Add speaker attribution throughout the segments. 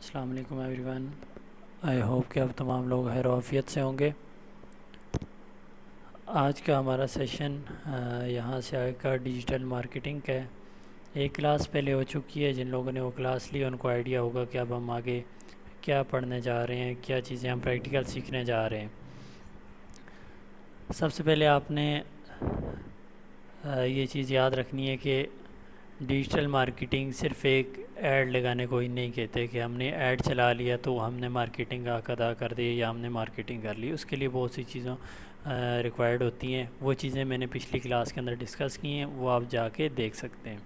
Speaker 1: السلام علیکم every one. I hope کہ آپ تمام لوگ خیر و عافیت سے ہوں گے. آج کا ہمارا سیشن یہاں سے آگے کا ڈیجیٹل مارکیٹنگ کا ہے. ایک کلاس پہلے ہو چکی ہے. جن لوگوں نے وہ کلاس لی ان کو آئیڈیا ہوگا کہ اب ہم آگے کیا پڑھنے جا رہے ہیں, کیا چیزیں ہم پریکٹیکل سیکھنے جا رہے ہیں. سب سے پہلے آپ نے یہ چیز یاد رکھنی ہے کہ ڈیجیٹل مارکیٹنگ صرف ایک ایڈ لگانے کو ہی نہیں کہتے کہ ہم نے ایڈ چلا لیا تو ہم نے مارکیٹنگ ادا کر دی یا ہم نے مارکیٹنگ کر لی. اس کے لیے بہت سی چیزوں ریکوائرڈ ہوتی ہیں. وہ چیزیں میں نے پچھلی کلاس کے اندر ڈسکس کی ہیں, وہ آپ جا کے دیکھ سکتے ہیں.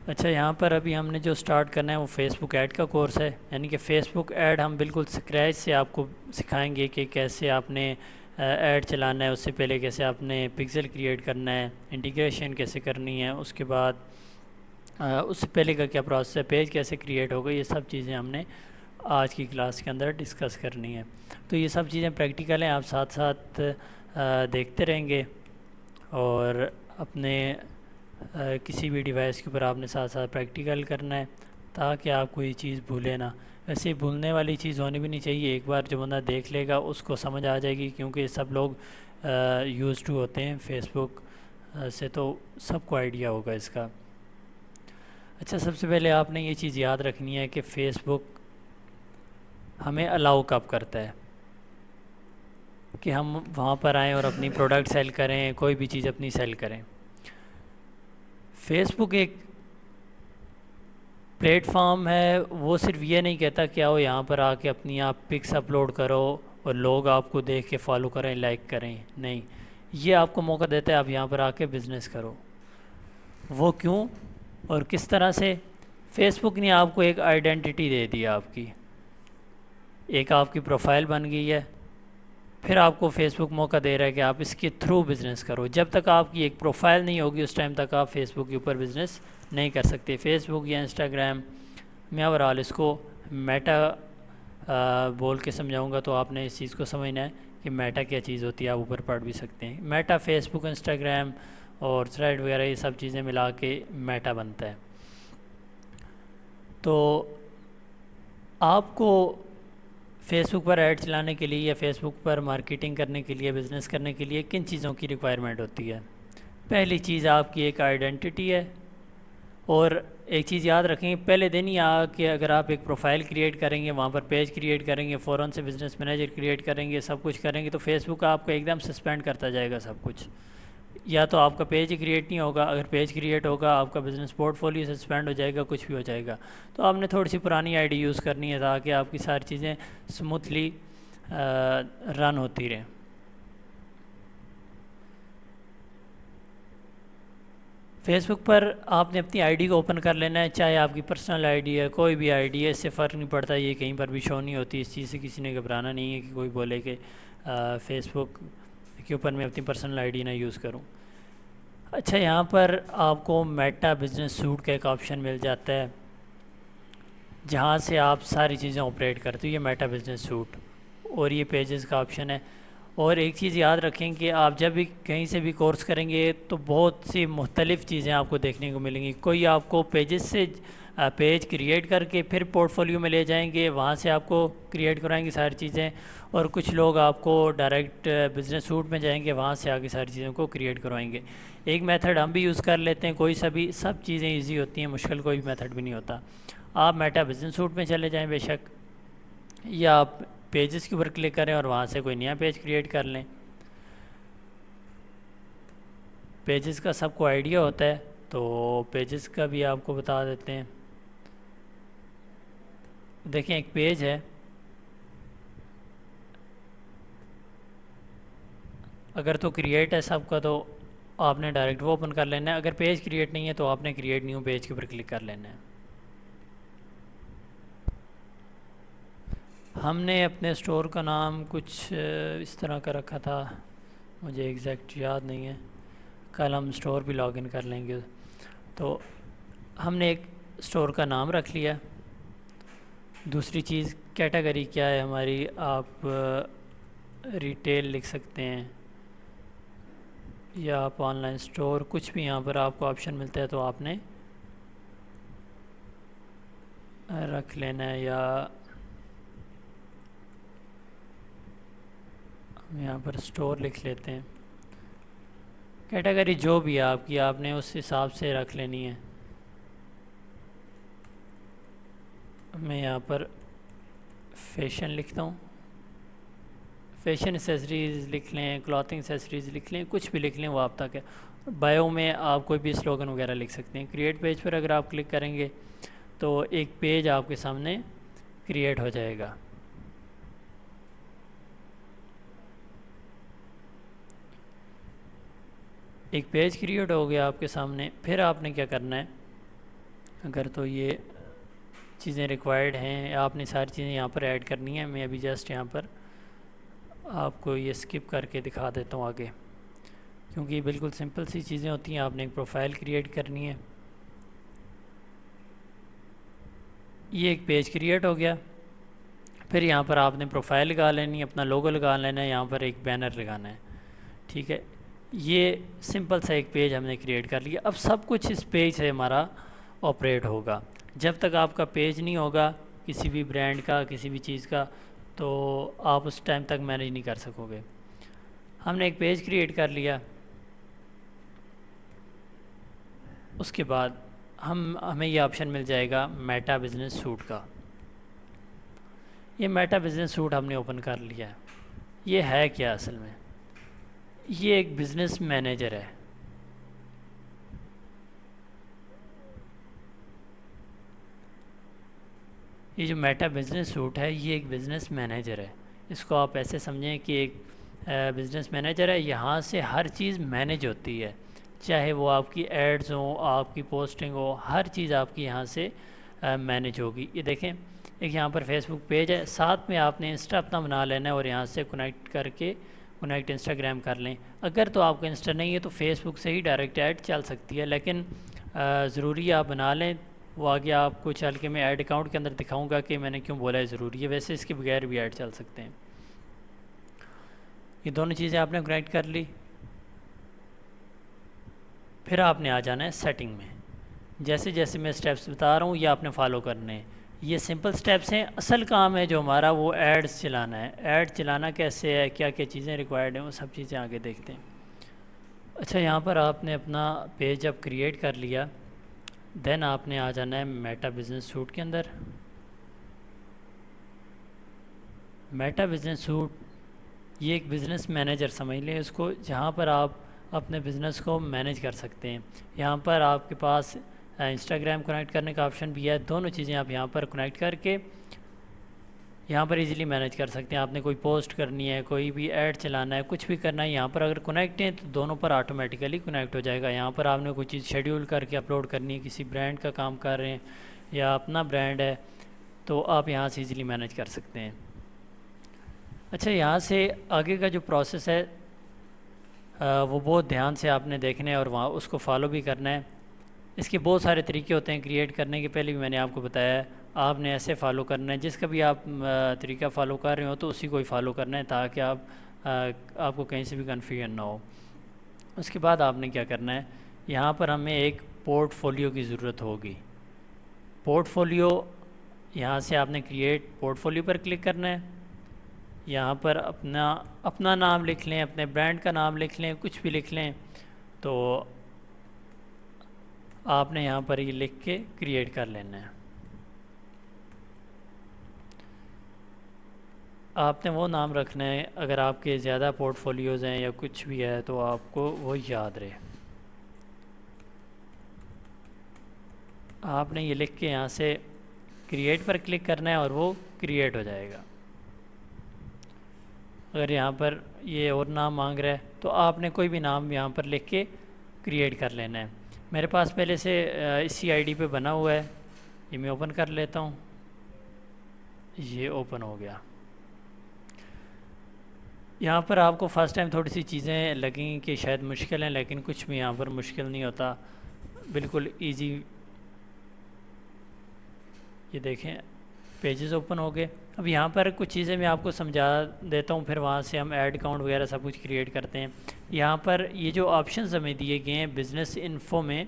Speaker 1: اچھا, یہاں پر ابھی ہم نے جو سٹارٹ کرنا ہے وہ فیس بک ایڈ کا کورس ہے. یعنی کہ فیس بک ایڈ ہم بالکل اسکریچ سے آپ کو سکھائیں گے کہ کیسے آپ نے ایڈ چلانا ہے. اس سے پہلے کیسے آپ نے پکسل کریٹ کرنا ہے, انٹیگریشن کیسے کرنی ہے, اس کے بعد اس سے پہلے کا کیا پروسیس ہے, پیج کیسے کریٹ ہوگا. یہ سب چیزیں ہم نے آج کی کلاس کے اندر ڈسکس کرنی ہے. تو یہ سب چیزیں پریکٹیکل ہیں, آپ ساتھ ساتھ دیکھتے رہیں گے. اور اپنے کسی بھی ڈیوائس کے اوپر آپ نے ساتھ ساتھ پریکٹیکل کرنا ہے تاکہ آپ کوئی چیز بھولے نہ. ویسے بھولنے والی چیز ہونی بھی نہیں چاہیے. ایک بار جو بندہ دیکھ لے گا اس کو سمجھ آ جائے گی, کیونکہ سب لوگ یوز ٹو ہوتے ہیں فیس بک سے, تو سب کو آئیڈیا ہوگا اس کا. اچھا, سب سے پہلے آپ نے یہ چیز یاد رکھنی ہے کہ فیس بک ہمیں الاؤ کب کرتا ہے کہ ہم وہاں پر آئیں اور اپنی پروڈکٹ سیل کریں, کوئی بھی چیز اپنی سیل کریں. فیس بک ایک پلیٹ فارم ہے, وہ صرف یہ نہیں کہتا کہ آؤ یہاں پر آ کے اپنی آپ پکس اپلوڈ کرو اور لوگ آپ کو دیکھ کے فالو کریں, لائک کریں. نہیں, یہ آپ کو موقع دیتا ہے آپ یہاں پر آ کے بزنس کرو. وہ کیوں اور کس طرح سے؟ فیس بک نے آپ کو ایک آئیڈینٹی دے دی آپ کی, ایک آپ کی پروفائل بن گئی ہے. پھر آپ کو فیس بک موقع دے رہا ہے کہ آپ اس کے تھرو بزنس کرو. جب تک آپ کی ایک پروفائل نہیں ہوگی اس ٹائم تک آپ فیس بک کے اوپر بزنس نہیں کر سکتے. فیس بک یا انسٹاگرام میں اوورآل اس کو میٹا بول کے سمجھاؤں گا, تو آپ نے اس چیز کو سمجھنا ہے کہ میٹا کیا چیز ہوتی ہے. آپ اوپر پڑھ بھی سکتے ہیں. میٹا فیس بک, انسٹاگرام اور تھریڈ وغیرہ یہ سب چیزیں ملا کے میٹا بنتا ہے. تو آپ کو فیس بک پر ایڈ چلانے کے لیے یا فیس بک پر مارکیٹنگ کرنے کے لیے, بزنس کرنے کے لیے کن چیزوں کی ریکوائرمنٹ ہوتی ہے؟ پہلی چیز آپ کی ایک آئیڈینٹی ہے. اور ایک چیز یاد رکھیں, پہلے دن ہی کہ اگر آپ ایک پروفائل کریٹ کریں گے, وہاں پر پیج کریٹ کریں گے, فوراً سے بزنس مینیجر کریٹ کریں گے, سب کچھ کریں گے, تو فیس بک آپ کو ایک دم سسپینڈ کرتا جائے گا سب کچھ. یا تو آپ کا پیج ہی کریٹ نہیں ہوگا, اگر پیج کریٹ ہوگا آپ کا بزنس پورٹ فولیو سسپینڈ ہو جائے گا, کچھ بھی ہو جائے گا. تو آپ نے تھوڑی سی پرانی آئی ڈی یوز کرنی ہے تاکہ آپ کی ساری چیزیں اسموتھلی رن ہوتی رہیں. فیس بک پر آپ نے اپنی آئی ڈی کو اوپن کر لینا ہے, چاہے آپ کی پرسنل آئی ڈی ہے, کوئی بھی آئی ڈی ہے, اس سے فرق نہیں پڑتا. یہ کہیں پر بھی شو نہیں ہوتی. اس چیز سے کسی نے گھبرانا نہیں ہے کہ کوئی بولے کہ فیس بک کے اوپر میں اپنی پرسنل آئی ڈی نہ یوز کروں. اچھا, یہاں پر آپ کو میٹا بزنس سوٹ کا ایک آپشن مل جاتا ہے جہاں سے آپ ساری چیزیں آپریٹ کرتے ہو. یہ میٹا بزنس سوٹ اور یہ پیجز کا آپشن ہے. اور ایک چیز یاد رکھیں کہ آپ جب بھی کہیں سے بھی کورس کریں گے تو بہت سی مختلف چیزیں آپ کو دیکھنے کو ملیں گی. کوئی آپ کو پیجز سے پیج کریٹ کر کے پھر پورٹ فولیو میں لے جائیں گے, وہاں سے آپ کو کریٹ کرائیں گے ساری چیزیں. اور کچھ لوگ آپ کو ڈائریکٹ بزنس سوٹ میں جائیں گے, وہاں سے آگے ساری چیزوں کو کریٹ کروائیں گے. ایک میتھڈ ہم بھی یوز کر لیتے ہیں, کوئی سبھی سب چیزیں ایزی ہوتی ہیں, مشکل کوئی بھی میتھڈ بھی نہیں ہوتا. آپ میٹا بزنس سوٹ میں چلے جائیں بے شک, یا آپ پیجز کے اوپر کلک کریں اور وہاں سے کوئی نیا پیج کریٹ کر لیں. پیجز کا سب کو آئیڈیا ہوتا ہے, تو پیجز کا بھی آپ کو بتا دیتے ہیں. دیکھیں, ایک پیج ہے, اگر تو کریٹ ہے سب کا تو آپ نے ڈائریکٹ وہ اوپن کر لینا ہے. اگر پیج کریٹ نہیں ہے تو آپ نے کریٹ نیو پیج کے اوپر کلک کر لینا ہے. ہم نے اپنے سٹور کا نام کچھ اس طرح کا رکھا تھا, مجھے ایگزیکٹ یاد نہیں ہے. کل ہم سٹور بھی لاگ ان کر لیں گے. تو ہم نے ایک سٹور کا نام رکھ لیا. دوسری چیز کیٹیگری کیا ہے ہماری, آپ ریٹیل لکھ سکتے ہیں یا آپ آن لائن سٹور, کچھ بھی یہاں پر آپ کو آپشن ملتا ہے تو آپ نے رکھ لینا ہے، یا ہم یہاں پر اسٹور لکھ لیتے ہیں. کیٹیگری جو بھی ہے آپ کی، آپ نے اس حساب سے رکھ لینی ہے. میں یہاں پر فیشن لکھتا ہوں. فیشن ایسیسریز لکھ لیں، کلاتھنگ ایسیسریز لکھ لیں، کچھ بھی لکھ لیں، وہ آپ تک ہے. بایو میں آپ کوئی بھی سلوگن وغیرہ لکھ سکتے ہیں. کریٹ پیج پر اگر آپ کلک کریں گے تو ایک پیج آپ کے سامنے کریٹ ہو جائے گا. ایک پیج کریٹ ہو گیا آپ کے سامنے. پھر آپ نے کیا کرنا ہے، اگر تو یہ چیزیں ریکوائرڈ ہیں، آپ نے ساری چیزیں یہاں پر ایڈ کرنی ہیں. میں ابھی جسٹ یہاں پر آپ کو یہ اسکپ کر کے دکھا دیتا ہوں آگے، کیونکہ یہ بالکل سمپل سی چیزیں ہوتی ہیں. آپ نے ایک پروفائل کریٹ کرنی ہے. یہ ایک پیج کریٹ ہو گیا. پھر یہاں پر آپ نے پروفائل لگا لینی ہے، اپنا لوگو لگا لینا ہے، یہاں پر ایک بینر لگانا ہے. ٹھیک ہے، یہ سمپل سا ایک پیج ہم نے کریٹ کر لیا. اب سب کچھ اس پیج سے ہمارا آپریٹ ہوگا. جب تک آپ کا پیج نہیں ہوگا کسی بھی برانڈ کا، کسی بھی چیز کا، تو آپ اس ٹائم تک مینیج نہیں کر سکو گے. ہم نے ایک پیج کریٹ کر لیا. اس کے بعد ہمیں یہ آپشن مل جائے گا میٹا بزنس سوٹ کا. یہ میٹا بزنس سوٹ ہم نے اوپن کر لیا ہے. یہ ہے کیا اصل میں؟ یہ ایک بزنس مینیجر ہے. یہ جو میٹا بزنس سوٹ ہے یہ ایک بزنس مینیجر ہے. اس کو آپ ایسے سمجھیں کہ ایک بزنس مینیجر ہے. یہاں سے ہر چیز مینیج ہوتی ہے، چاہے وہ آپ کی ایڈز ہوں، آپ کی پوسٹنگ ہو، ہر چیز آپ کی یہاں سے مینیج ہوگی. یہ دیکھیں، ایک یہاں پر فیس بک پیج ہے، ساتھ میں آپ نے انسٹا اپنا بنا لینا ہے اور یہاں سے کنیکٹ کر کے انسٹاگرام کر لیں. اگر تو آپ کا انسٹا نہیں ہے تو فیس بک سے ہی ڈائریکٹ ایڈ چل سکتی ہے، لیکن ضروری ہے آپ بنا لیں. وہ آگے آپ کو چل کے میں ایڈ اکاؤنٹ کے اندر دکھاؤں گا کہ میں نے کیوں بولا ہے ضروری ہے. ویسے اس کے بغیر بھی ایڈ چل سکتے ہیں. یہ دونوں چیزیں آپ نے کنیکٹ کر لی. پھر آپ نے آ جانا ہے سیٹنگ میں. جیسے جیسے میں سٹیپس بتا رہا ہوں یہ آپ نے فالو کرنے ہیں. یہ سمپل سٹیپس ہیں. اصل کام ہے جو ہمارا وہ ایڈز چلانا ہے. ایڈ چلانا کیسے ہے، کیا کیا چیزیں ریکوائرڈ ہیں، وہ سب چیزیں آگے دیکھتے ہیں. اچھا، یہاں پر آپ نے اپنا پیج جب کریٹ کر لیا، دین آپ نے آ جانا ہے میٹا بزنس سوٹ کے اندر. میٹا بزنس سوٹ یہ ایک بزنس مینیجر سمجھ لیں اس کو، جہاں پر آپ اپنے بزنس کو مینیج کر سکتے ہیں. یہاں پر آپ کے پاس انسٹاگرام کنیکٹ کرنے کا آپشن بھی ہے. دونوں چیزیں آپ یہاں پر کنیکٹ کر کے یہاں پر ایزیلی مینیج کر سکتے ہیں. آپ نے کوئی پوسٹ کرنی ہے، کوئی بھی ایڈ چلانا ہے، کچھ بھی کرنا ہے، یہاں پر اگر کنیکٹ ہیں تو دونوں پر آٹومیٹیکلی کنیکٹ ہو جائے گا. یہاں پر آپ نے کوئی چیز شیڈیول کر کے اپلوڈ کرنی ہے، کسی برانڈ کا کام کر رہے ہیں یا اپنا برانڈ ہے، تو آپ یہاں سے ایزیلی مینیج کر سکتے ہیں. اچھا، یہاں سے آگے کا جو پروسیس ہے وہ بہت دھیان سے آپ نے دیکھنا ہے اور وہاں اس کو فالو بھی کرنا ہے. اس کے بہت سارے طریقے ہوتے ہیں کریٹ کرنے کے. پہلے بھی میں نے آپ کو بتایا ہے، آپ نے ایسے فالو کرنا ہے. جس کا بھی آپ طریقہ فالو کر رہے ہو تو اسی کو ہی فالو کرنا ہے، تاکہ آپ کو کہیں سے بھی کنفیوژن نہ ہو. اس کے بعد آپ نے کیا کرنا ہے، یہاں پر ہمیں ایک پورٹ فولیو کی ضرورت ہوگی. پورٹ فولیو یہاں سے آپ نے کریٹ پورٹ فولیو پر کلک کرنا ہے. یہاں پر اپنا نام لکھ لیں، اپنے برانڈ کا نام لکھ لیں، کچھ بھی لکھ لیں. تو آپ نے یہاں پر یہ لکھ کے کریٹ کر لینا ہے. آپ نے وہ نام رکھنا ہے، اگر آپ کے زیادہ پورٹ فولیوز ہیں یا کچھ بھی ہے تو آپ کو وہ یاد رہے. آپ نے یہ لکھ کے یہاں سے کریٹ پر کلک کرنا ہے اور وہ کریٹ ہو جائے گا. اگر یہاں پر یہ اور نام مانگ رہا ہے تو آپ نے کوئی بھی نام یہاں پر لکھ کے کریٹ کر لینا ہے. میرے پاس پہلے سے اسی آئی ڈی پہ بنا ہوا ہے، یہ میں اوپن کر لیتا ہوں. یہ اوپن ہو گیا. یہاں پر آپ کو فرسٹ ٹائم تھوڑی سی چیزیں لگیں کہ شاید مشکل ہیں، لیکن کچھ بھی یہاں پر مشکل نہیں ہوتا، بالکل ایزی. یہ دیکھیں پیجز اوپن ہو گئے. اب یہاں پر کچھ چیزیں میں آپ کو سمجھا دیتا ہوں، پھر وہاں سے ہم ایڈ اکاؤنٹ وغیرہ سب کچھ کریٹ کرتے ہیں. یہاں پر یہ جو آپشنز ہمیں دیے گئے ہیں بزنس انفو میں،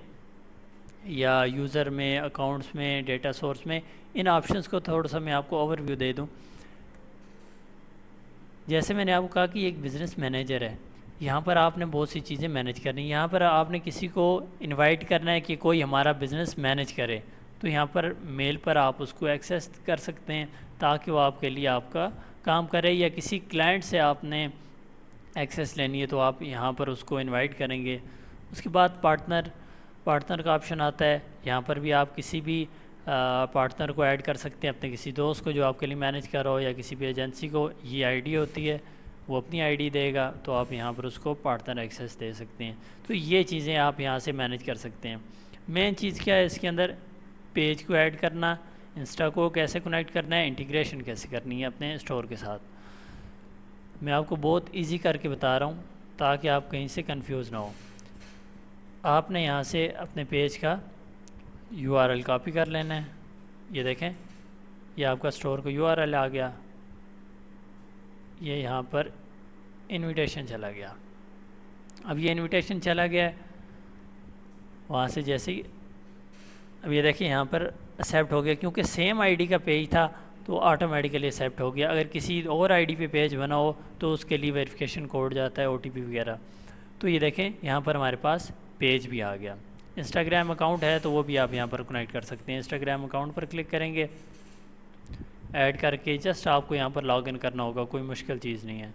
Speaker 1: یا یوزر میں، اکاؤنٹس میں، ڈیٹا سورس میں، ان آپشنس کو تھوڑا سا میں آپ کو اوور ویو دے دوں۔ جیسے میں نے آپ کو کہا کہ ایک بزنس مینیجر ہے، یہاں پر آپ نے بہت سی چیزیں مینیج کرنی ہیں۔ یہاں پر آپ نے کسی کو انوائٹ کرنا ہے کہ کوئی ہمارا بزنس مینیج کرے، تو یہاں پر میل پر آپ اس کو ایکسیس کر سکتے ہیں تاکہ وہ آپ کے لیے آپ کا کام کرے، یا کسی کلائنٹ سے آپ نے ایکسیس لینی ہے تو آپ یہاں پر اس کو انوائٹ کریں گے۔ اس کے بعد پارٹنر کا آپشن آتا ہے، یہاں پر بھی آپ کسی بھی پارٹنر کو ایڈ کر سکتے ہیں، اپنے کسی دوست کو جو آپ کے لیے مینیج کر رہا ہو، یا کسی بھی ایجنسی کو۔ یہ آئی ڈی ہوتی ہے، وہ اپنی آئی ڈی دے گا تو آپ یہاں پر اس کو پارٹنر ایکسیس دے سکتے ہیں۔ تو یہ چیزیں آپ یہاں سے مینیج کر سکتے ہیں۔ مین چیز کیا ہے اس کے اندر؟ پیج کو ایڈ کرنا، انسٹا کو کیسے کنیکٹ کرنا ہے، انٹیگریشن کیسے کرنی ہے اپنے اسٹور کے ساتھ۔ میں آپ کو بہت ایزی کر کے بتا رہا ہوں تاکہ آپ کہیں سے کنفیوز نہ ہو۔ آپ نے یہاں سے اپنے پیج کا یو آر ایل کاپی کر لینا ہے۔ یہ دیکھیں، یہ آپ کا اسٹور کا یو آر ایل آ گیا، یہ یہاں پر انویٹیشن چلا گیا۔ اب یہ انویٹیشن چلا گیا ہے، وہاں سے جیسے ہی اب یہ دیکھیں یہاں پر ایکسیپٹ ہو گیا، کیونکہ سیم آئی ڈی کا پیج تھا تو آٹومیٹیکلی ایکسیپٹ ہو گیا۔ اگر کسی اور آئی ڈی پہ پیج بنا ہو تو اس کے لیے ویریفیکیشن کوڈ جاتا ہے، او ٹی پی وغیرہ۔ تو یہ دیکھیں یہاں پر ہمارے پاس پیج بھی آ گیا۔ انسٹاگرام اکاؤنٹ ہے تو وہ بھی آپ یہاں پر کنیکٹ کر سکتے ہیں۔ انسٹاگرام اکاؤنٹ پر کلک کریں گے، ایڈ کر کے جسٹ آپ کو یہاں پر لاگ ان کرنا ہوگا، کوئی مشکل چیز نہیں ہے۔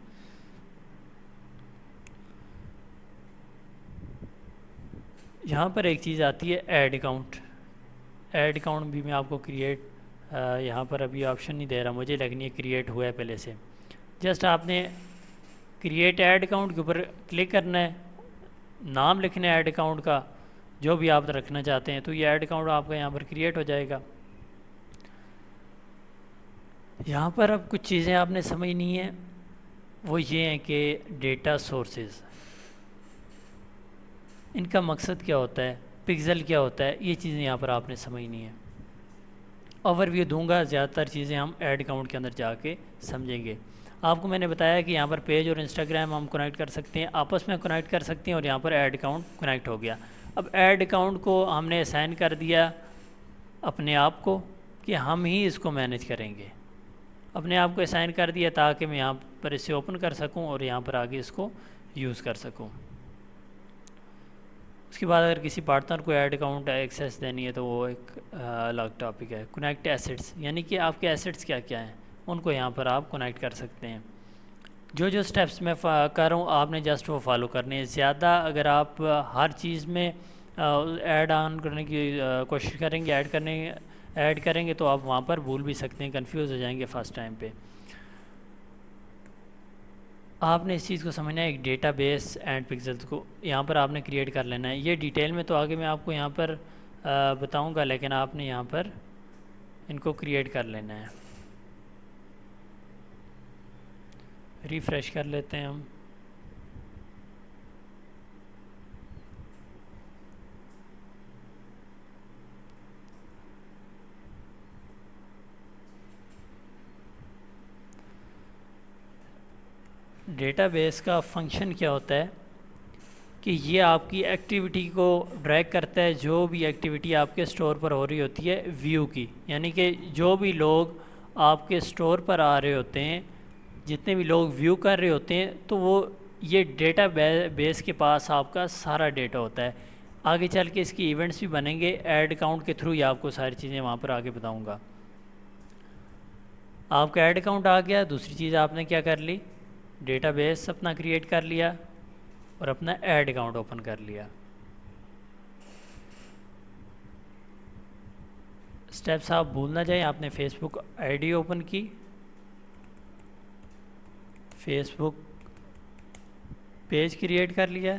Speaker 1: یہاں پر ایک چیز آتی ہے ایڈ اکاؤنٹ۔ ایڈ اکاؤنٹ بھی میں آپ کو یہاں پر ابھی آپشن نہیں دے رہا مجھے، لیکن یہ کریٹ ہوا ہے پہلے سے۔ جسٹ آپ نے کریٹ ایڈ اکاؤنٹ کے اوپر کلک کرنا ہے، نام لکھنا ہے ایڈ اکاؤنٹ کا جو بھی آپ رکھنا چاہتے ہیں، تو یہ ایڈ اکاؤنٹ آپ کا یہاں پر کریٹ ہو جائے گا۔ یہاں پر اب کچھ چیزیں آپ نے سمجھنی ہیں، وہ یہ ہیں کہ ڈیٹا سورسز، ان کا مقصد کیا ہوتا ہے، پکسل کیا ہوتا ہے، یہ چیزیں یہاں پر آپ نے سمجھنی ہیں۔ اوور ویو دوں گا، زیادہ تر چیزیں ہم ایڈ اکاؤنٹ کے اندر جا کے سمجھیں گے۔ آپ کو میں نے بتایا کہ یہاں پر پیج اور انسٹاگرام ہم کنیکٹ کر سکتے ہیں، آپس میں کنیکٹ کر سکتے ہیں، اور یہاں پر ایڈ اکاؤنٹ کنیکٹ ہو گیا۔ اب ایڈ اکاؤنٹ کو ہم نے اسائن کر دیا اپنے آپ کو کہ ہم ہی اس کو مینیج کریں گے، اپنے آپ کو اسائن کر دیا تاکہ میں یہاں پر اسے اوپن کر سکوں اور یہاں پر آگے اس کو یوز کر سکوں۔ اس کے بعد اگر کسی پارٹنر کو ایڈ اکاؤنٹ ایکسیس دینی ہے تو وہ ایک الگ ٹاپک ہے۔ کنیکٹ ایسیٹس، یعنی کہ آپ کے ایسیٹس کیا کیا ہیں ان کو یہاں پر آپ کنیکٹ کر سکتے ہیں۔ جو سٹیپس میں کر رہا ہوں آپ نے جسٹ وہ فالو کرنے ہیں۔ زیادہ اگر آپ ہر چیز میں ایڈ آن کرنے کی کوشش کریں گے، ایڈ کریں گے تو آپ وہاں پر بھول بھی سکتے ہیں، کنفیوز ہو جائیں گے فرسٹ ٹائم پہ۔ آپ نے اس چیز کو سمجھنا ہے، ایک ڈیٹا بیس اینڈ پکسلز کو یہاں پر آپ نے کریٹ کر لینا ہے۔ یہ ڈیٹیل میں تو آگے میں آپ کو یہاں پر بتاؤں گا، لیکن آپ نے یہاں پر ان کو کریٹ کر لینا ہے۔ ریفریش کر لیتے ہیں ہم۔ ڈیٹا بیس کا فنکشن کیا ہوتا ہے کہ یہ آپ کی ایکٹیویٹی کو ڈریگ کرتا ہے، جو بھی ایکٹیویٹی آپ کے اسٹور پر ہو رہی ہوتی ہے ویو کی، یعنی کہ جو بھی لوگ آپ کے اسٹور پر آ رہے ہوتے ہیں، جتنے بھی لوگ ویو کر رہے ہوتے ہیں، تو وہ یہ ڈیٹا بیس کے پاس آپ کا سارا ڈیٹا ہوتا ہے۔ آگے چل کے اس کی ایونٹس بھی بنیں گے ایڈ اکاؤنٹ کے تھرو، ہی آپ کو ساری چیزیں وہاں پر آگے بتاؤں گا۔ آپ کا ایڈ اکاؤنٹ آ گیا، دوسری چیز آپ نے کیا کر لی، ڈیٹا بیس اپنا کریٹ کر لیا اور اپنا ایڈ اکاؤنٹ اوپن کر لیا۔ سٹیپس آپ بھول نہ جائیں، آپ نے Facebook I D open کی، فیس بک پیج کریٹ کر لیا،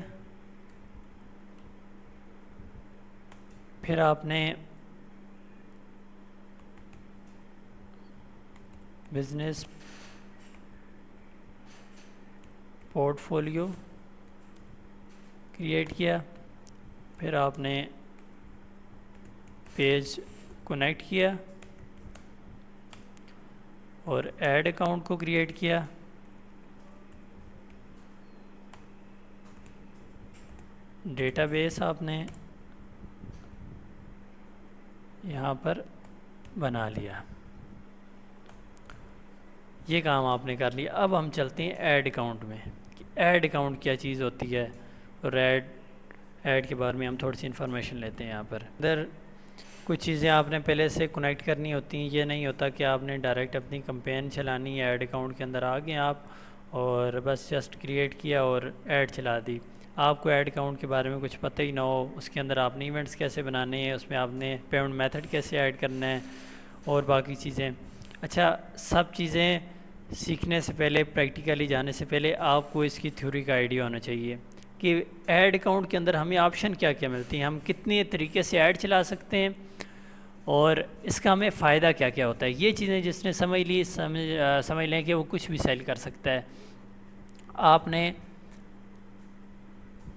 Speaker 1: پھر آپ نے بزنس پورٹ فولیو کریٹ کیا، پھر آپ نے پیج کنیکٹ کیا اور ایڈ اکاؤنٹ کو کریٹ کیا، ڈیٹا بیس آپ نے یہاں پر بنا لیا. یہ کام آپ نے کر لیا. اب ہم چلتے ہیں ایڈ اکاؤنٹ میں. ایڈ اکاؤنٹ کیا چیز ہوتی ہے اور ایڈ کے بارے میں ہم تھوڑی سی انفارمیشن لیتے ہیں. یہاں پر ادھر کچھ چیزیں آپ نے پہلے سے کنیکٹ کرنی ہوتی ہیں. یہ نہیں ہوتا کہ آپ نے ڈائریکٹ اپنی کمپین چلانی ہے, ایڈ اکاؤنٹ کے اندر آ گئے آپ اور بس جسٹ کریٹ کیا اور ایڈ چلا دی. آپ کو ایڈ اکاؤنٹ کے بارے میں کچھ پتہ ہی نہ ہو, اس کے اندر آپ نے ایونٹس کیسے بنانے ہیں, اس میں آپ نے پیمنٹ میتھڈ کیسے ایڈ کرنا ہے اور باقی چیزیں. اچھا, سب چیزیں سیکھنے سے پہلے, پریکٹیکلی جانے سے پہلے آپ کو اس کی تھیوری کا آئیڈیا ہونا چاہیے کہ ایڈ اکاؤنٹ کے اندر ہمیں آپشن کیا کیا ملتی ہیں, ہم کتنے طریقے سے ایڈ چلا سکتے ہیں اور اس کا ہمیں فائدہ کیا کیا ہوتا ہے. یہ چیزیں جس نے سمجھ لیں کہ وہ کچھ بھی سیل کر سکتا ہے. آپ نے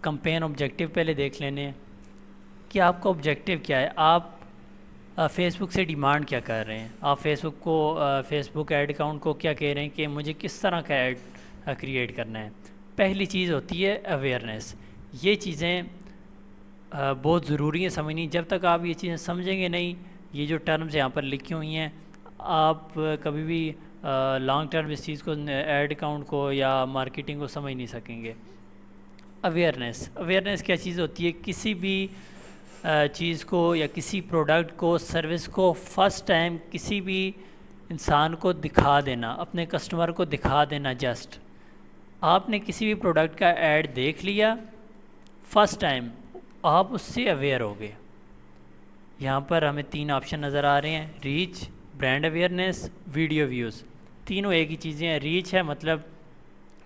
Speaker 1: کمپین آبجیکٹیو پہلے دیکھ لینے کہ آپ کا آبجیکٹیو کیا ہے. آپ فیس بک سے ڈیمانڈ کیا کر رہے ہیں, آپ فیس بک ایڈ اکاؤنٹ کو کیا کہہ رہے ہیں کہ مجھے کس طرح کا ایڈ کریٹ کرنا ہے. پہلی چیز ہوتی ہے اویئرنیس. یہ چیزیں بہت ضروری ہیں سمجھنی. جب تک آپ یہ چیزیں سمجھیں گے نہیں, یہ جو ٹرمز یہاں پر لکھی ہوئی ہیں, آپ کبھی بھی لانگ ٹرم اس چیز کو, ایڈ اکاؤنٹ کو یا مارکیٹنگ کو سمجھ نہیں سکیں گے. اویئرنیس کیا چیز ہوتی ہے؟ کسی بھی چیز کو یا کسی پروڈکٹ کو, سروس کو فرسٹ ٹائم کسی بھی انسان کو دکھا دینا, اپنے کسٹمر کو دکھا دینا. جسٹ آپ نے کسی بھی پروڈکٹ کا ایڈ دیکھ لیا فرسٹ ٹائم, آپ اس سے اویئر ہو گئے. یہاں پر ہمیں 3 آپشن نظر آ رہے ہیں, reach, brand awareness, video views. تینوں ایک ہی چیزیں ہیں. ریچ ہے مطلب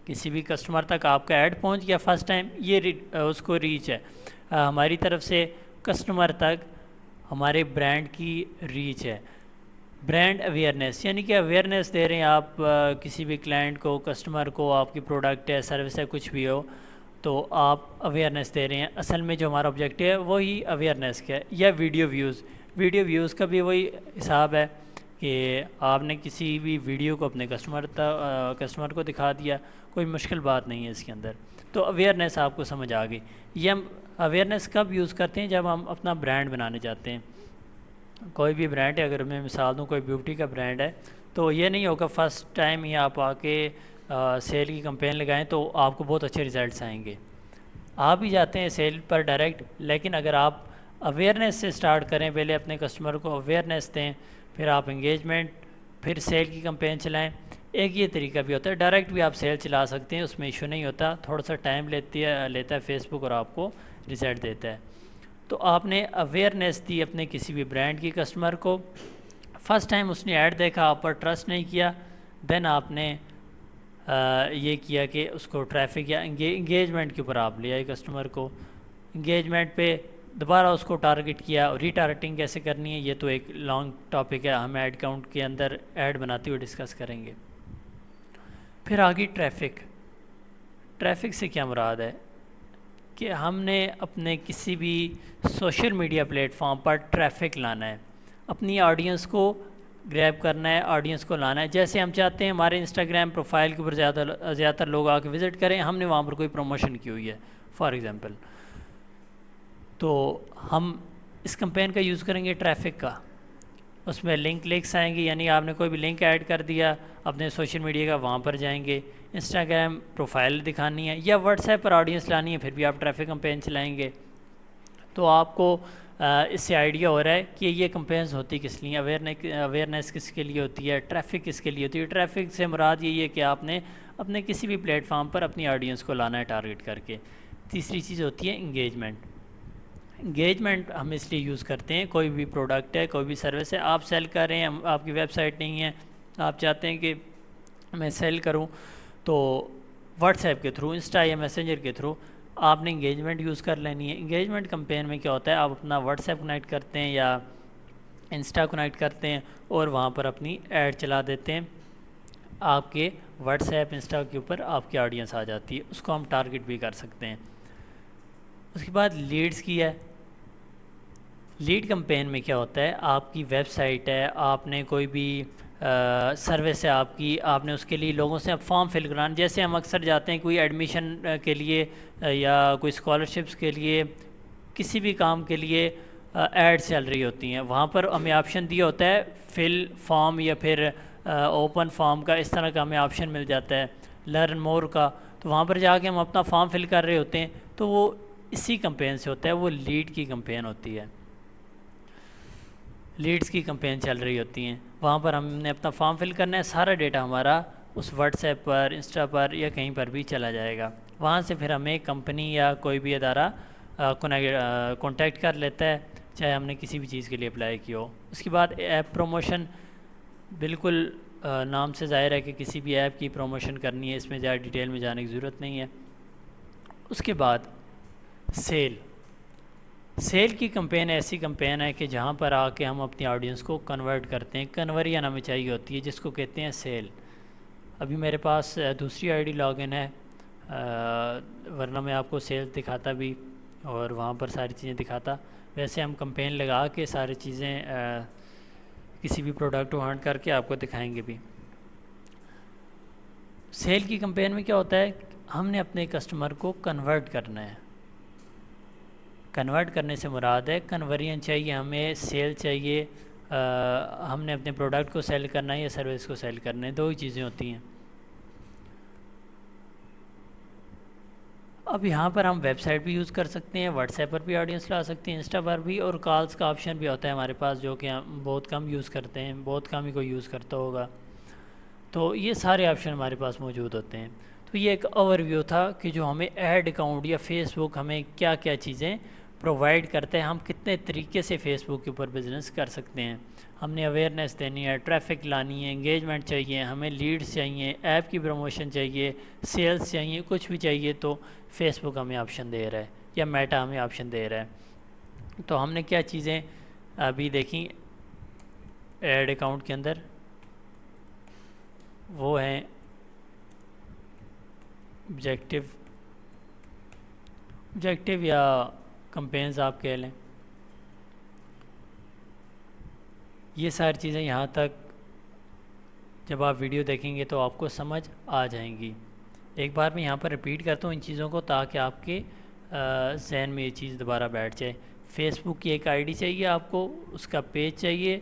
Speaker 1: کسی بھی کسٹمر تک آپ کا ایڈ پہنچ گیا فرسٹ ٹائم, یہ اس کو ریچ ہے. ہماری طرف سے کسٹمر تک ہمارے برانڈ کی ریچ ہے. برانڈ اویئرنیس یعنی کہ اویئرنیس دے رہے ہیں آپ کسی بھی کلائنٹ کو, کسٹمر کو, آپ کی پروڈکٹ ہے, سروس ہے, کچھ بھی ہو تو آپ اویئرنیس دے رہے ہیں. اصل میں جو ہمارا آبجیکٹو ہے وہی اویئرنیس کا ہے. یا ویڈیو ویوز کا بھی وہی حساب ہے کہ آپ نے کسی بھی ویڈیو کو اپنے کسٹمر کو دکھا دیا, کوئی مشکل بات نہیں ہے اس کے اندر. تو اویئرنیس آپ کو سمجھ آ گئی. یہ ہم اویئرنیس کب یوز کرتے ہیں؟ جب ہم اپنا برانڈ بنانے جاتے ہیں. کوئی بھی برانڈ ہے, اگر میں مثال دوں کوئی بیوٹی کا برانڈ ہے, تو یہ نہیں ہوگا فرسٹ ٹائم ہی آپ آ کے سیل کی کمپین لگائیں تو آپ کو بہت اچھے ریزلٹس آئیں گے. آپ ہی جاتے ہیں سیل پر ڈائریکٹ, لیکن اگر آپ اویئرنیس سے سٹارٹ کریں, پہلے اپنے کسٹمر کو اویئرنیس دیں, پھر آپ انگیجمنٹ, پھر سیل کی کمپین چلائیں. ایک یہ طریقہ بھی ہوتا ہے, ڈائریکٹ بھی آپ سیل چلا سکتے ہیں, اس میں ایشو نہیں ہوتا. تھوڑا سا ٹائم لیتا ہے فیس بک اور آپ کو رزلٹ دیتا ہے. تو آپ نے اویئرنیس دی اپنے کسی بھی برانڈ کی کسٹمر کو, فرسٹ ٹائم اس نے ایڈ دیکھا, آپ پر ٹرسٹ نہیں کیا, دین آپ نے یہ کیا کہ اس کو ٹریفک یا انگیجمنٹ کے اوپر آپ لے آئے کسٹمر کو. انگیجمنٹ پہ دوبارہ اس کو ٹارگٹ کیا, اور ری ٹارگٹنگ کیسے کرنی ہے یہ تو ایک لانگ ٹاپک ہے, ہم ایڈ اکاؤنٹ کے اندر ایڈ بناتے ہوئے ڈسکس کریں گے. پھر آگے ٹریفک سے کیا مراد ہے کہ ہم نے اپنے کسی بھی سوشل میڈیا پلیٹ فارم پر ٹریفک لانا ہے, اپنی آڈینس کو گریب کرنا ہے, آڈینس کو لانا ہے. جیسے ہم چاہتے ہیں ہمارے انسٹاگرام پروفائل کے اوپر زیادہ تر لوگ آ کے وزٹ کریں, ہم نے وہاں پر کوئی پروموشن کی ہوئی ہے فار ایگزامپل, تو ہم اس کمپین کا یوز کریں گے ٹریفک کا. اس میں لنکس آئیں گے, یعنی آپ نے کوئی بھی لنک ایڈ کر دیا اپنے سوشل میڈیا کا, وہاں پر جائیں گے. انسٹاگرام پروفائل دکھانی ہے یا واٹس ایپ پر آڈینس لانی ہے, پھر بھی آپ ٹریفک کمپین چلائیں گے. تو آپ کو اس سے آئیڈیا ہو رہا ہے کہ یہ کمپینز ہوتی کس لیے, اویئرنیس کس کے لیے ہوتی ہے, ٹریفک کس کے لیے ہوتی ہے. ٹریفک سے مراد یہی ہے کہ آپ نے اپنے کسی بھی پلیٹ فارم پر اپنی آڈینس کو لانا ہے ٹارگٹ کر کے. تیسری چیز ہوتی ہے انگیجمنٹ ہم اس لیے یوز کرتے ہیں, کوئی بھی پروڈکٹ ہے, کوئی بھی سروس ہے, آپ سیل کر رہے ہیں, آپ کی ویب سائٹ نہیں ہے, آپ چاہتے ہیں کہ میں سیل کروں, تو واٹس ایپ کے تھرو, انسٹا یا میسنجر کے تھرو آپ نے انگیجمنٹ یوز کر لینی ہے. انگیجمنٹ کمپین میں کیا ہوتا ہے, آپ اپنا واٹس ایپ کنیکٹ کرتے ہیں یا انسٹا کنیکٹ کرتے ہیں اور وہاں پر اپنی ایڈ چلا دیتے ہیں. آپ کے واٹس ایپ انسٹا کے اوپر آپ کی آڈینس آ جاتی ہے, اس کو ہم ٹارگٹ بھی کر سکتے ہیں. اس کے بعد لیڈز کی ہے. لیڈ کمپین میں کیا ہوتا ہے, آپ کی ویب سائٹ ہے, آپ نے کوئی بھی سروس ہے آپ کی, آپ نے اس کے لیے لوگوں سے فارم فل کرانا. جیسے ہم اکثر جاتے ہیں کوئی ایڈمیشن کے لیے یا کوئی اسکالرشپس کے لیے, کسی بھی کام کے لیے ایڈ چل رہی ہوتی ہیں، وہاں پر ہمیں آپشن دیا ہوتا ہے فل فارم یا پھر اوپن فارم کا، اس طرح کا ہمیں آپشن مل جاتا ہے، لرن مور کا. تو وہاں پر جا کے ہم اپنا فارم فل کر رہے ہوتے ہیں، تو وہ اسی کمپین سے ہوتا ہے، وہ لیڈ کی کمپین ہوتی ہے، لیڈز کی کمپین چل رہی ہوتی ہیں. وہاں پر ہم نے اپنا فارم فل کرنا ہے، سارا ڈیٹا ہمارا اس واٹس ایپ پر، انسٹا پر یا کہیں پر بھی چلا جائے گا. وہاں سے پھر ہمیں کمپنی یا کوئی بھی ادارہ کانٹیکٹ کر لیتا ہے، چاہے ہم نے کسی بھی چیز کے لیے اپلائی کی ہو. اس کے بعد ایپ پروموشن، بالکل نام سے ظاہر ہے کہ کسی بھی ایپ کی پروموشن کرنی ہے، اس میں زیادہ ڈیٹیل میں جانے کی ضرورت نہیں ہے. اس کے بعد سیل کی کمپین ایسی کمپین ہے کہ جہاں پر آ کے ہم اپنی آڈینس کو کنورٹ کرتے ہیں، کنورین ہمیں چاہیے ہوتی ہے جس کو کہتے ہیں سیل. ابھی میرے پاس دوسری آئی ڈی لاگ ان ہے، ورنہ میں آپ کو سیل دکھاتا بھی اور وہاں پر ساری چیزیں دکھاتا. ویسے ہم کمپین لگا کے ساری چیزیں کسی بھی پروڈکٹ کو ہانٹ کر کے آپ کو دکھائیں گے بھی. سیل کی کمپین میں کیا ہوتا ہے، ہم نے اپنے کسٹمر کو کنورٹ کرنا ہے. کنورٹ کرنے سے مراد ہے کنورین چاہیے ہمیں، سیل چاہیے. ہم نے اپنے پروڈکٹ کو سیل کرنا ہے یا سروس کو سیل کرنا ہے، دو ہی چیزیں ہوتی ہیں. اب یہاں پر ہم ویب سائٹ بھی یوز کر سکتے ہیں، واٹس ایپ پر بھی آڈینس لا سکتے ہیں، انسٹا پر بھی، اور کالز کا آپشن بھی ہوتا ہے ہمارے پاس، جو کہ ہم بہت کم یوز کرتے ہیں، بہت کم ہی کوئی یوز کرتا ہوگا. تو یہ سارے آپشن ہمارے پاس موجود ہوتے ہیں. تو یہ ایک اوور ویو تھا کہ جو ہمیں ایڈ اکاؤنٹ یا فیس بک ہمیں کیا کیا چیزیں پرووائڈ کرتے ہیں، ہم کتنے طریقے سے فیس بک کے اوپر بزنس کر سکتے ہیں. ہم نے اویئرنیس دینی ہے، ٹریفک لانی ہے، انگیجمنٹ چاہیے، ہمیں لیڈز چاہیے، ایپ کی پروموشن چاہیے، سیلز چاہیے، کچھ بھی چاہیے تو فیس بک ہمیں آپشن دے رہا ہے یا میٹا ہمیں آپشن دے رہا ہے. تو ہم نے کیا چیزیں ابھی دیکھیں ایڈ اکاؤنٹ کے اندر، وہ ہیں آبجیکٹیو یا کمپینز آپ کہہ لیں. یہ ساری چیزیں یہاں تک جب آپ ویڈیو دیکھیں گے تو آپ کو سمجھ آ جائیں گی. ایک بار میں یہاں پر ریپیٹ کرتا ہوں ان چیزوں کو تاکہ آپ کے ذہن میں یہ چیز دوبارہ بیٹھ جائے. فیس بک کی ایک آئی ڈی چاہیے آپ کو، اس کا پیج چاہیے،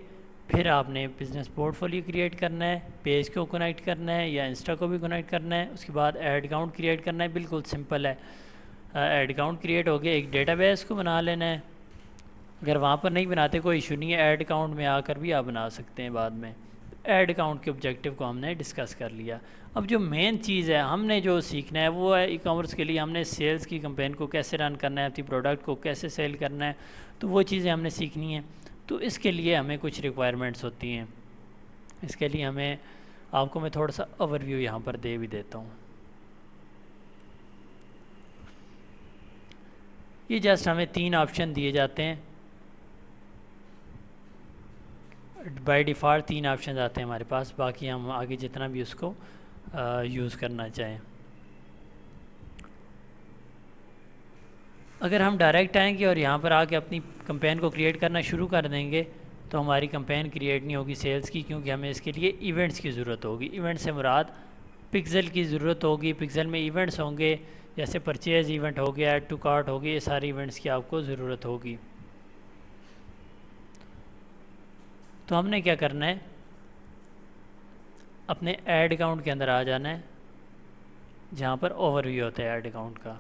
Speaker 1: پھر آپ نے بزنس پورٹ فولیو کریٹ کرنا ہے، پیج کو کنیکٹ کرنا ہے یا انسٹا کو بھی کنیکٹ کرنا ہے. اس کے بعد ایڈ اکاؤنٹ کریٹ کرنا ہے، بالکل سمپل ہے. ایڈ اکاؤنٹ کریٹ ہو گیا، ایک ڈیٹا بیس کو بنا لینا ہے. اگر وہاں پر نہیں بناتے کوئی ایشو نہیں ہے، ایڈ اکاؤنٹ میں آ کر بھی آپ بنا سکتے ہیں بعد میں. ایڈ اکاؤنٹ کے آبجیکٹیو کو ہم نے ڈسکس کر لیا. اب جو مین چیز ہے ہم نے جو سیکھنا ہے وہ ہے ای کامرس کے لیے ہم نے سیلز کی کمپین کو کیسے رن کرنا ہے، اپنی پروڈکٹ کو کیسے سیل کرنا ہے. تو وہ چیزیں ہم نے سیکھنی ہیں. تو اس کے لیے ہمیں کچھ ریکوائرمنٹس ہوتی ہیں. اس کے لیے ہمیں آپ کو میں تھوڑا سا اوور ویو یہاں پر دے بھی دیتا ہوں. یہ جسٹ ہمیں 3 آپشن دیے جاتے ہیں، بائی ڈیفالٹ 3 آپشنز آتے ہیں ہمارے پاس، باقی ہم آگے جتنا بھی اس کو یوز کرنا چاہیں. اگر ہم ڈائریکٹ آئیں گے اور یہاں پر آ کے اپنی کمپین کو کریٹ کرنا شروع کر دیں گے تو ہماری کمپین کریٹ نہیں ہوگی سیلز کی، کیونکہ ہمیں اس کے لیے ایونٹس کی ضرورت ہوگی. ایونٹ سے مراد پکسل کی ضرورت ہوگی. پکسل میں ایونٹس ہوں گے، جیسے پرچیز ایونٹ ہو گیا، ایڈ ٹو کارٹ ہو گیا، یہ سارے ایونٹس کی آپ کو ضرورت ہوگی. تو ہم نے کیا کرنا ہے، اپنے ایڈ اکاؤنٹ کے اندر آ جانا ہے جہاں پر اوور ویو ہوتا ہے ایڈ اکاؤنٹ کا.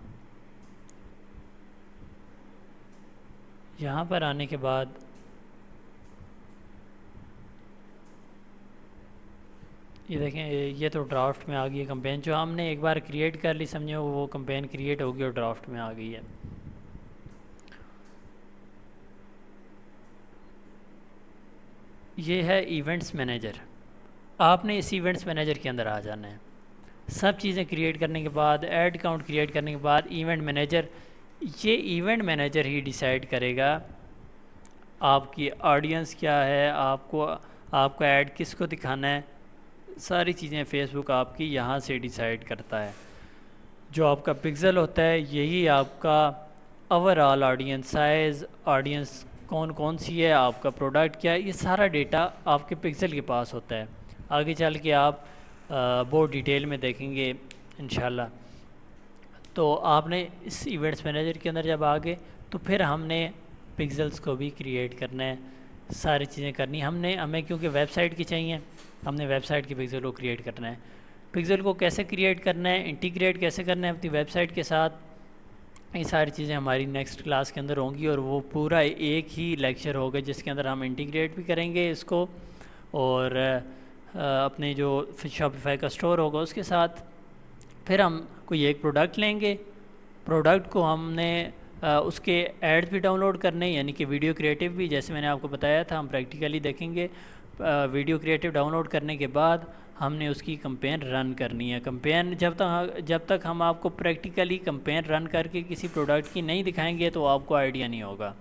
Speaker 1: یہاں پر آنے کے بعد یہ دیکھیں، یہ تو ڈرافٹ میں آ گئی ہے کمپین، جو ہم نے ایک بار کریٹ کر لی سمجھو وہ کمپین کریٹ ہوگی اور ڈرافٹ میں آ گئی ہے. یہ ہے ایونٹس مینیجر. آپ نے اس ایونٹس مینیجر کے اندر آ جانا ہے. سب چیزیں کریٹ کرنے کے بعد، ایڈ اکاؤنٹ کریٹ کرنے کے بعد ایونٹ مینیجر، یہ ایونٹ مینیجر ہی ڈیسائیڈ کرے گا آپ کی آڈینس کیا ہے، آپ کو ایڈ کس کو دکھانا ہے. ساری چیزیں فیس بک آپ کی یہاں سے ڈیسائیڈ کرتا ہے. جو آپ کا پکسل ہوتا ہے یہی آپ کا over all audience size, audience کون کون سی ہے، آپ کا پروڈکٹ کیا ہے، یہ سارا ڈیٹا آپ کے پکسل کے پاس ہوتا ہے. آگے چل کے آپ بہت ڈیٹیل میں دیکھیں گے انشاءاللہ. تو آپ نے اس ایونٹس مینیجر کے اندر جب آگے تو پھر ہم نے پکسلز کو بھی کریٹ کرنا ہے، ساری چیزیں کرنی ہمیں کیونکہ ویب سائٹ کی چاہیے، ہم نے ویب سائٹ کی پکسل کو کریٹ کرنا ہے۔ پکسل کو کیسے کریٹ کرنا ہے، انٹیگریٹ کیسے کرنا ہے اپنی ویب سائٹ کے ساتھ، یہ ساری چیزیں ہماری نیکسٹ کلاس کے اندر ہوں گی، اور وہ پورا ایک ہی لیکچر ہوگا جس کے اندر ہم انٹیگریٹ بھی کریں گے اس کو، اور اپنے جو شاپیفائی کا اسٹور ہوگا اس کے ساتھ۔ پھر ہم کوئی ایک پروڈکٹ لیں گے، پروڈکٹ کو ہم نے اس کے ایڈز بھی ڈاؤن لوڈ کرنے، یعنی کہ ویڈیو کریٹو بھی، جیسے میں نے آپ کو بتایا تھا ہم پریکٹیکلی دیکھیں گے۔ ویڈیو کریٹو ڈاؤن لوڈ کرنے کے بعد ہم نے اس کی کمپین رن کرنی ہے۔ کمپین جب تک ہم آپ کو پریکٹیکلی کمپین رن کر کے کسی پروڈکٹ کی نہیں دکھائیں گے تو آپ کو آئیڈیا نہیں ہوگا۔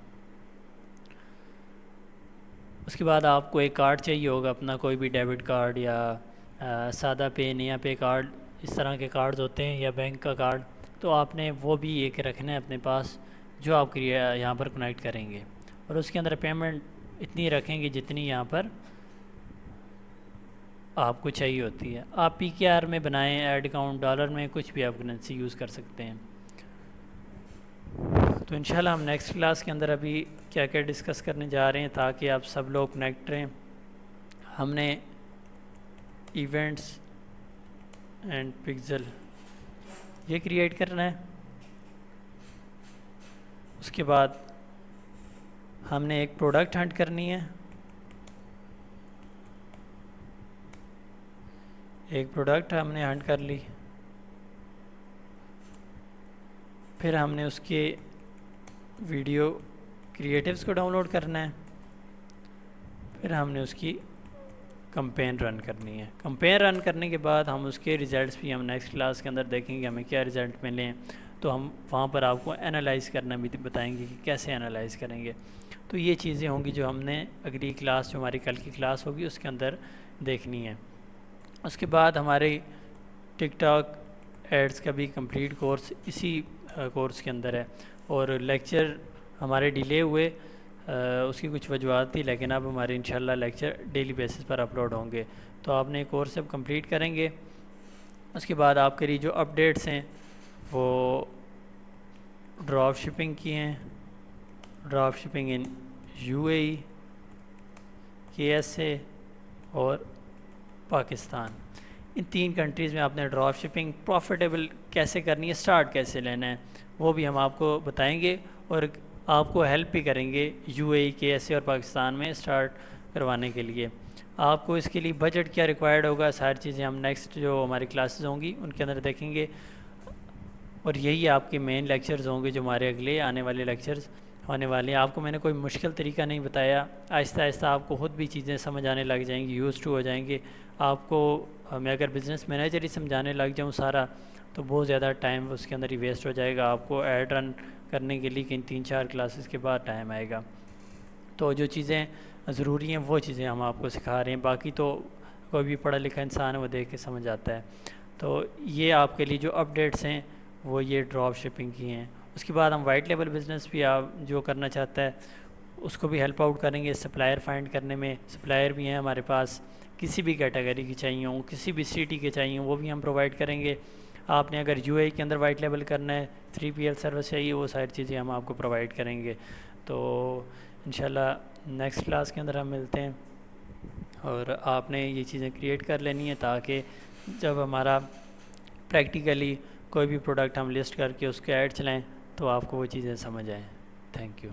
Speaker 1: اس کے بعد آپ کو ایک کارڈ چاہیے ہوگا اپنا، کوئی بھی ڈیبٹ کارڈ یا سادہ پے، نیا پے کارڈ، اس طرح کے کارڈز ہوتے ہیں، یا بینک کا کارڈ، تو آپ نے وہ بھی ایک رکھنا ہے اپنے پاس جو آپ یہاں پر کنیکٹ کریں گے، اور اس کے اندر پیمنٹ اتنی رکھیں گے جتنی یہاں پر آپ کو چاہیے ہوتی ہے۔ آپ پی کے آر میں بنائیں، ایڈ اکاؤنٹ، ڈالر میں، کچھ بھی آپ کرنسی یوز کر سکتے ہیں۔ تو انشاءاللہ ہم نیکسٹ کلاس کے اندر ابھی کیا کیا ڈسکس کرنے جا رہے ہیں تاکہ آپ سب لوگ کنیکٹ رہیں۔ ہم نے ایونٹس اینڈ پکسل یہ کریٹ کرنا ہے، اس کے بعد ہم نے ایک پروڈکٹ ہنٹ کرنی ہے، ایک پروڈکٹ ہم نے ہنٹ کر لی، پھر ہم نے اس کے ویڈیو کریٹیوز کو ڈاؤن لوڈ کرنا ہے، پھر ہم نے اس کی کمپین رن کرنی ہے۔ کمپین رن کرنے کے بعد ہم اس کے ریزلٹس بھی ہم نیکسٹ کلاس کے اندر دیکھیں گے، ہمیں کیا ریزلٹ ملے ہیں، تو ہم وہاں پر آپ کو انالائز کرنا بھی بتائیں گے کہ کیسے انالائز کریں گے۔ تو یہ چیزیں ہوں گی جو ہم نے اگلی کلاس، جو ہماری کل کی کلاس ہوگی، اس کے اندر دیکھنی ہے۔ اس کے بعد ہمارے ٹک ٹاک ایڈز کا بھی کمپلیٹ کورس اسی کورس کے اندر ہے، اور لیکچر ہمارے ڈیلے ہوئے، اس کی کچھ وجوہات تھی، لیکن اب ہمارے انشاءاللہ لیکچر ڈیلی بیسس پر اپلوڈ ہوں گے، تو آپ نے کورس جب کمپلیٹ کریں گے، اس کے بعد آپ کے لیے جو اپڈیٹس ہیں وہ ڈراپ شپنگ کی ہیں، ڈراپ شپنگ ان UAE، KSA اور پاکستان، ان 3 کنٹریز میں آپ نے ڈراپ شپنگ پروفیٹیبل کیسے کرنی ہے، سٹارٹ کیسے لینا ہے، وہ بھی ہم آپ کو بتائیں گے، اور آپ کو ہیلپ بھی کریں گے UAE، KSA اور پاکستان میں سٹارٹ کروانے کے لیے۔ آپ کو اس کے لیے بجٹ کیا ریکوائرڈ ہوگا، ساری چیزیں ہم نیکسٹ جو ہماری کلاسز ہوں گی ان کے اندر دیکھیں گے، اور یہی آپ کے مین لیکچرز ہوں گے جو ہمارے اگلے آنے والے لیکچرز ہونے والے ہیں۔ آپ کو میں نے کوئی مشکل طریقہ نہیں بتایا، آہستہ آہستہ آپ کو خود بھی چیزیں سمجھ آنے لگ جائیں گی، یوز ٹو ہو جائیں گے۔ آپ کو میں اگر بزنس مینیجر ہی سمجھانے لگ جاؤں سارا، تو بہت زیادہ ٹائم اس کے اندر ہی ویسٹ ہو جائے گا، آپ کو ایڈ رن کرنے کے لیے کہیں 3-4 کلاسز کے بعد ٹائم آئے گا۔ تو جو چیزیں ضروری ہیں وہ چیزیں ہم آپ کو سکھا رہے ہیں، باقی تو کوئی بھی پڑھا لکھا انسان وہ دیکھ کے سمجھ آتا ہے۔ تو یہ آپ کے لیے جو اپڈیٹس ہیں وہ یہ ڈراپ شپنگ کی ہیں۔ اس کے بعد ہم وائٹ لیبل بزنس بھی آپ جو کرنا چاہتا ہے اس کو بھی ہیلپ آؤٹ کریں گے، سپلائر فائنڈ کرنے میں، سپلائر بھی ہیں ہمارے پاس، کسی بھی کیٹیگری کی چاہیے ہوں، کسی بھی سٹی کے چاہیے ہوں، وہ بھی ہم پرووائڈ کریں گے۔ آپ نے اگر UAE کے اندر وائٹ لیبل کرنا ہے، 3PL سروس چاہیے، وہ ساری چیزیں ہم آپ کو پرووائڈ کریں گے۔ تو انشاءاللہ نیکسٹ کلاس کے اندر ہم ملتے ہیں، اور آپ نے یہ چیزیں کریٹ کر لینی ہیں تاکہ جب ہمارا پریکٹیکلی کوئی بھی پروڈکٹ ہم لسٹ کر کے اس کے ایڈ چلائیں تو آپ کو وہ چیزیں سمجھ آئیں۔ Thank you.